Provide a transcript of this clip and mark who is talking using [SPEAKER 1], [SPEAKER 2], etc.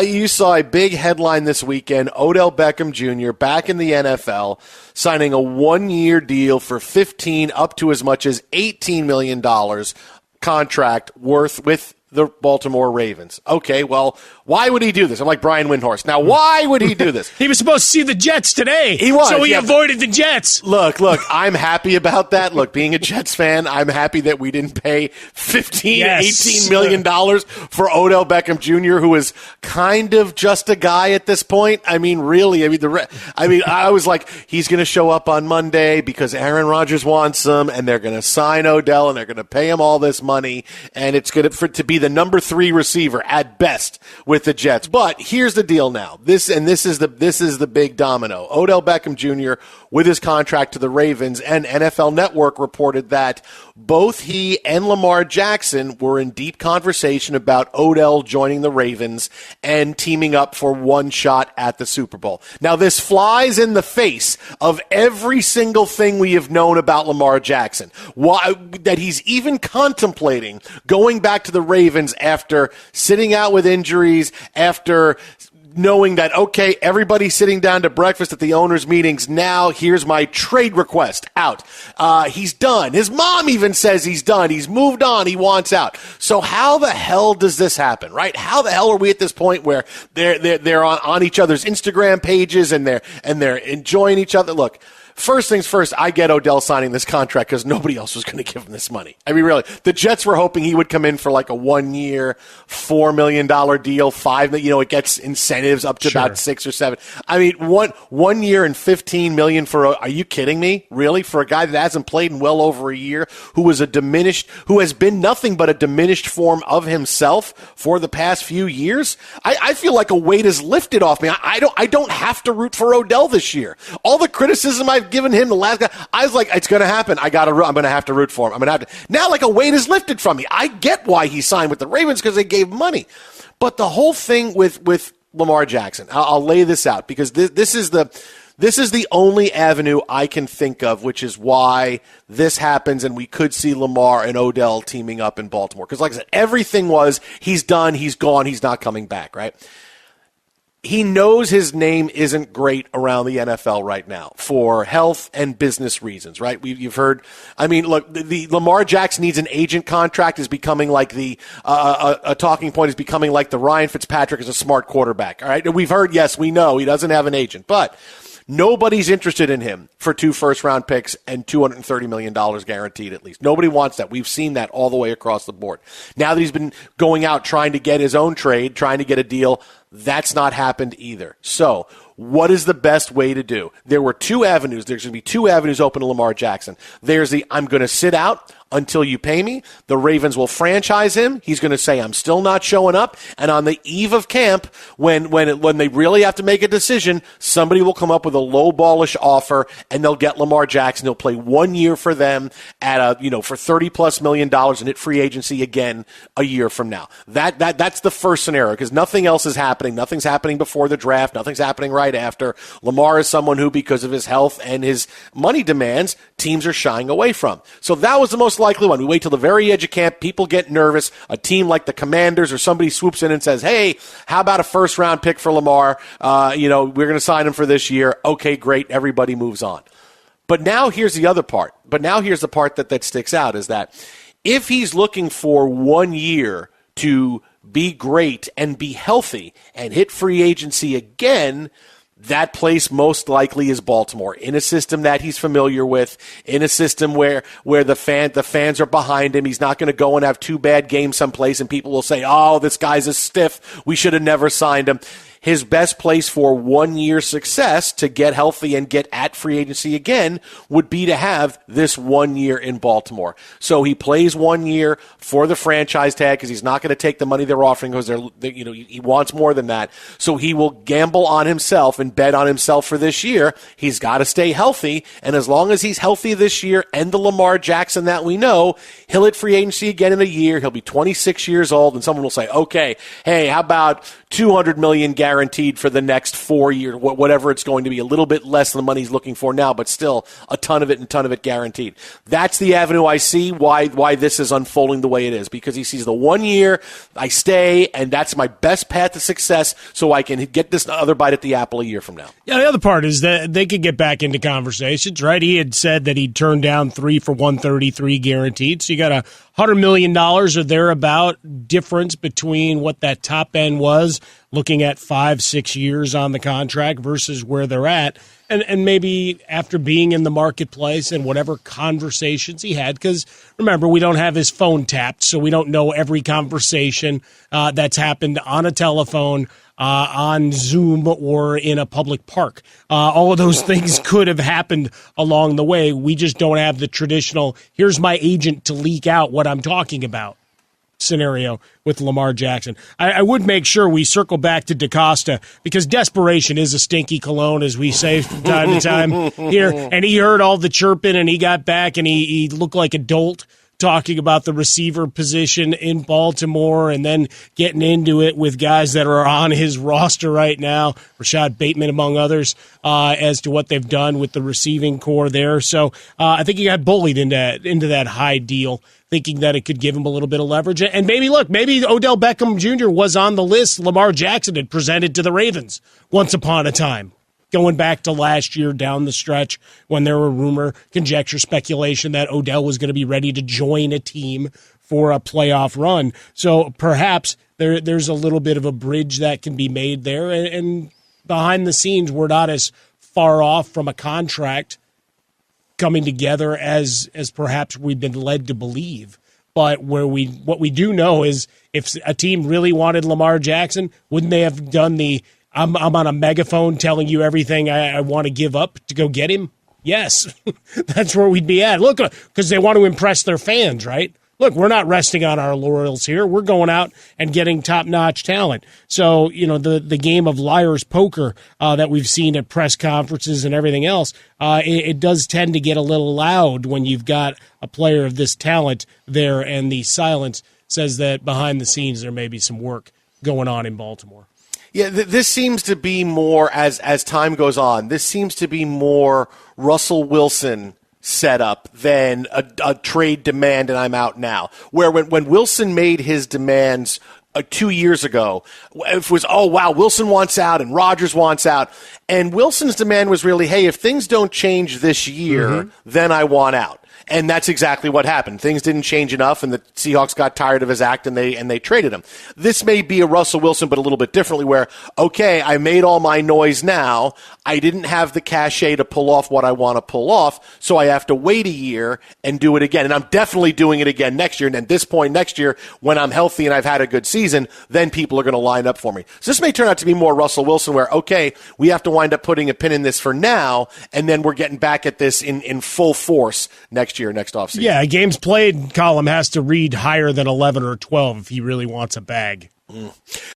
[SPEAKER 1] you saw a big headline this weekend. Odell Beckham Jr. back in the NFL, signing a 1-year deal for $15 up to as much as $18 million contract worth with the Baltimore Ravens. Okay, well, why would he do this? I'm like Brian Windhorst. Now, why would he do this?
[SPEAKER 2] He was supposed to see the Jets today.
[SPEAKER 1] He was.
[SPEAKER 2] So he avoided the Jets.
[SPEAKER 1] Look, I'm happy about that. Look, being a Jets fan, I'm happy that we didn't pay $18 million for Odell Beckham Jr., who is kind of just a guy at this point. I mean, really, I was like, he's going to show up on Monday because Aaron Rodgers wants him, and they're going to sign Odell, and they're going to pay him all this money, and it's going to be the number 3 receiver at best with the Jets. But here's the deal now. This is the big domino. Odell Beckham Jr. with his contract to the Ravens, and NFL Network reported that both he and Lamar Jackson were in deep conversation about Odell joining the Ravens and teaming up for one shot at the Super Bowl. Now, this flies in the face of every single thing we have known about Lamar Jackson. Why that he's even contemplating going back to the Ravens after sitting out with injuries, after knowing that, okay, everybody's sitting down to breakfast at the owners' meetings. Now, here's my trade request out. He's done. His mom even says he's done. He's moved on. He wants out. So how the hell does this happen, right? How the hell are we at this point where they're on each other's Instagram pages and they're enjoying each other? Look, first things first, I get Odell signing this contract because nobody else was going to give him this money. I mean, really, the Jets were hoping he would come in for like a 1-year, $4 million deal, it gets incentives up to about 6 or 7. I mean, one year and $15 million are you kidding me? Really? For a guy that hasn't played in well over a year, who has been nothing but a diminished form of himself for the past few years? I feel like a weight is lifted off me. I don't have to root for Odell this year. All the criticism I've given him the last guy, I was like, it's going to happen. I'm going to have to root for him. I'm going to have to. Now, like, a weight is lifted from me. I get why he signed with the Ravens because they gave money. But the whole thing with Lamar Jackson, I'll lay this out because this is the only avenue I can think of, which is why this happens and we could see Lamar and Odell teaming up in Baltimore. Because, like I said, everything was he's done, he's gone, he's not coming back, right? He knows his name isn't great around the NFL right now for health and business reasons, right? You've heard, I mean, look, the Lamar Jackson needs an agent contract is becoming like a talking point is becoming like the Ryan Fitzpatrick is a smart quarterback, all right? We've heard, yes, we know he doesn't have an agent, but nobody's interested in him for 2 first-round picks and $230 million guaranteed at least. Nobody wants that. We've seen that all the way across the board. Now that he's been going out trying to get his own trade, trying to get a deal, that's not happened either. So what is the best way to do? There were 2 avenues. There's going to be 2 avenues open to Lamar Jackson. There's the I'm going to sit out until you pay me. The Ravens will franchise him. He's going to say, I'm still not showing up. And on the eve of camp, when they really have to make a decision, somebody will come up with a low-ballish offer, and they'll get Lamar Jackson. He'll play 1 year for them at for $30+ million and hit free agency again a year from now. That's the first scenario because nothing else is happening. Nothing's happening before the draft. Nothing's happening right after. Lamar is someone who, because of his health and his money demands, teams are shying away from. So that was the most likely one. We wait till the very edge of camp. People get nervous. A team like the Commanders or somebody swoops in and says, hey, how about a first-round pick for Lamar? We're going to sign him for this year. Okay, great. Everybody moves on. But now here's the other part. Here's the part that sticks out is that if he's looking for 1 year to be great and be healthy and hit free agency again, that place most likely is Baltimore, in a system that he's familiar with, in a system where the fans are behind him. He's not going to go and have 2 bad games someplace and people will say, oh, this guy's a stiff. We should have never signed him. His best place for 1 year success to get healthy and get at free agency again would be to have this 1 year in Baltimore. So he plays 1 year for the franchise tag because he's not going to take the money they're offering because he wants more than that. So he will gamble on himself and bet on himself for this year. He's got to stay healthy, and as long as he's healthy this year and the Lamar Jackson that we know, he'll hit free agency again in a year. He'll be 26 years old, and someone will say, okay, hey, how about $200 million guaranteed for the next 4 years, whatever it's going to be, a little bit less than the money he's looking for now, but still a ton of it guaranteed. That's the avenue I see why this is unfolding the way it is, because he sees the 1 year, I stay, and that's my best path to success, so I can get this other bite at the apple a year from now.
[SPEAKER 2] Yeah, the other part is that they could get back into conversations, right? He had said that he'd turned down 3 for 133 guaranteed, so you got $100 million or thereabout difference between what that top end was, looking at 5-6 years on the contract versus where they're at. And maybe after being in the marketplace and whatever conversations he had, because remember, we don't have his phone tapped, so we don't know every conversation that's happened on a telephone, on Zoom, or in a public park. All of those things could have happened along the way. We just don't have the traditional, here's my agent to leak out what I'm talking about scenario with Lamar Jackson. I would make sure we circle back to DaCosta, because desperation is a stinky cologne, as we say from time to time here. And he heard all the chirping, and he got back, and he looked like a dolt talking about the receiver position in Baltimore, and then getting into it with guys that are on his roster right now, Rashad Bateman among others, as to what they've done with the receiving core there. So I think he got bullied into that high deal, thinking that it could give him a little bit of leverage. And maybe Odell Beckham Jr. was on the list Lamar Jackson had presented to the Ravens once upon a time, going back to last year down the stretch when there were rumor, conjecture, speculation that Odell was going to be ready to join a team for a playoff run. So perhaps there's a little bit of a bridge that can be made there. And behind the scenes, we're not as far off from a contract coming together as perhaps we've been led to believe. But what we do know is if a team really wanted Lamar Jackson, wouldn't they have done I'm on a megaphone telling you everything I want to give up to go get him? Yes, that's where we'd be at. Look, because they want to impress their fans, right? Look, we're not resting on our laurels here. We're going out and getting top-notch talent. So, the game of liar's poker that we've seen at press conferences and everything else, it does tend to get a little loud when you've got a player of this talent there, and the silence says that behind the scenes there may be some work going on in Baltimore.
[SPEAKER 1] Yeah, this seems to be more, as time goes on, this seems to be more Russell Wilson set up than a trade demand and I'm out now. Where when Wilson made his demands 2 years ago, it was, oh, wow, Wilson wants out and Rodgers wants out. And Wilson's demand was really, hey, if things don't change this year, then I want out. And that's exactly what happened. Things didn't change enough, and the Seahawks got tired of his act, and they traded him. This may be a Russell Wilson, but a little bit differently, where, okay, I made all my noise now. I didn't have the cachet to pull off what I want to pull off, so I have to wait a year and do it again. And I'm definitely doing it again next year. And at this point next year, when I'm healthy and I've had a good season, then people are going to line up for me. So this may turn out to be more Russell Wilson, where, okay, we have to wind up putting a pin in this for now, and then we're getting back at this in full force next year, next offseason.
[SPEAKER 2] Yeah, a games played column has to read higher than 11 or 12 if he really wants a bag.